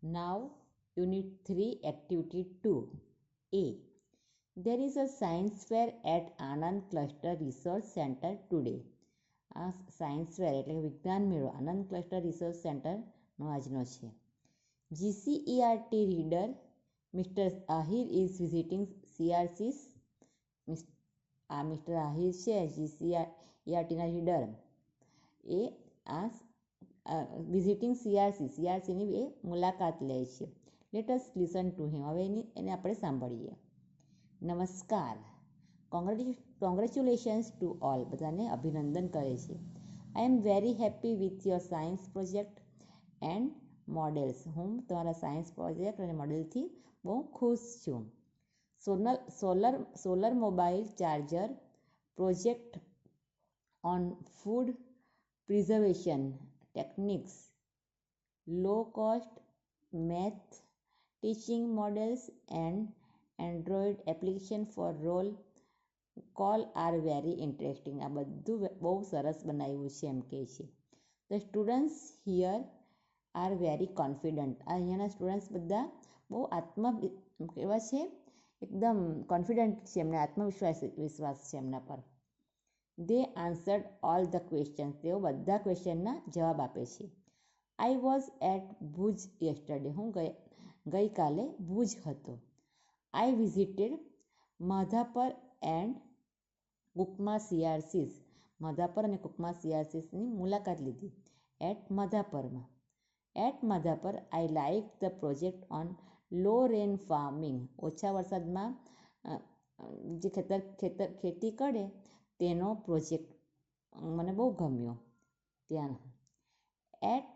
Now, Unit 3, Activity 2. A. There is a science fair at Anand Cluster Research Center today. આ science fair એટલે કે વિજ્ઞાન મેળો આનંદ cluster research સેન્ટરનો આજનો છે. GCERT reader mister Ahir is visiting CRCs. આ mister Ahir છે GCERTના રીડર એ આ વિઝિટિંગ CRCની એ મુલાકાત લે છે. Let us listen to him. હવે એને આપણે સાંભળીએ. નમસ્કાર. Congratulations to all. બધાને અભિનંદન કરે છે. I am very happy with your science project and models. હું તમારા સાયન્સ પ્રોજેક્ટ અને મોડેલથી બહુ ખુશ છું. Solar mobile charger project on food preservation techniques, low cost math teaching models and Android application for roll call are very interesting. આ બધું બહુ સરસ બનાવ્યું છે એમ કહે છે. The students here are very confident. આ અહીંયાના સ્ટુડન્ટ્સ બધા બહુ કેવા છે, એકદમ કોન્ફિડન્ટ છે, એમને વિશ્વાસ છે એમના પર. They answered all the question. તેઓ બધા ક્વેશ્ચનના જવાબ આપે છે. I was at Bhuj yesterday. હું ગઈકાલે ભુજ હતો. I visited Madhapar and Kukma CRCs. Madhapar અને કુકમા CRCsની મુલાકાત લીધી. At Madhapar I like the project on low rain farming. ઓછા વરસાદમાં જે ખેતી કરે તેનો પ્રોજેક્ટ મને બહુ ગમ્યો ત્યાં. At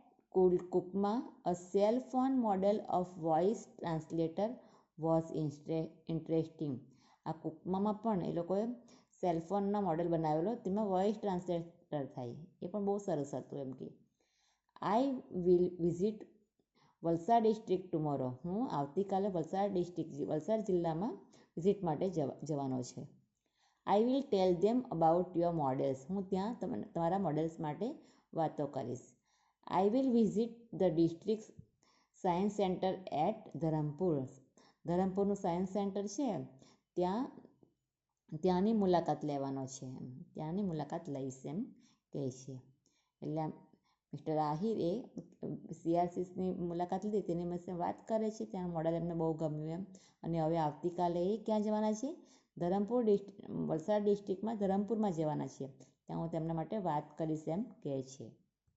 Kukma a cell phone model of voice translator was interesting. આ કુકમામાં પણ એ લોકોએ સેલફોનના મોડેલ બનાવેલો, તેમાં વોઇસ ટ્રાન્સલેટર થાય, એ પણ બહુ સરસ હતું એમ કે. I will visit Valsad district tomorrow. હું આવતીકાલે વલસાડ જિલ્લામાં વિઝિટ માટે જવાનો છે. I will tell them about your models. હું ત્યાં તમારા મોડેલ્સ માટે વાતો કરીશ. I will visit the district science centre at Dharampur. ધરમપુરનું સાયન્સ સેન્ટર છે ત્યાંની મુલાકાત લેવાનો છે. ત્યાંની મુલાકાત લઈશ એમ કહે છે. એટલે મિસ્ટર આહિર એ CRCsની મુલાકાત લીધી, તેની વિશે વાત કરે છે. ત્યાં મોડેલ એમને બહુ ગમ્યું એમ. અને હવે આવતીકાલે એ ક્યાં જવાના છે? વલસાડ ડિસ્ટ્રિક્ટમાં ધરમપુરમાં જવાના છે. ત્યાં હું તેમના માટે વાત કરીશ એમ કહે છે.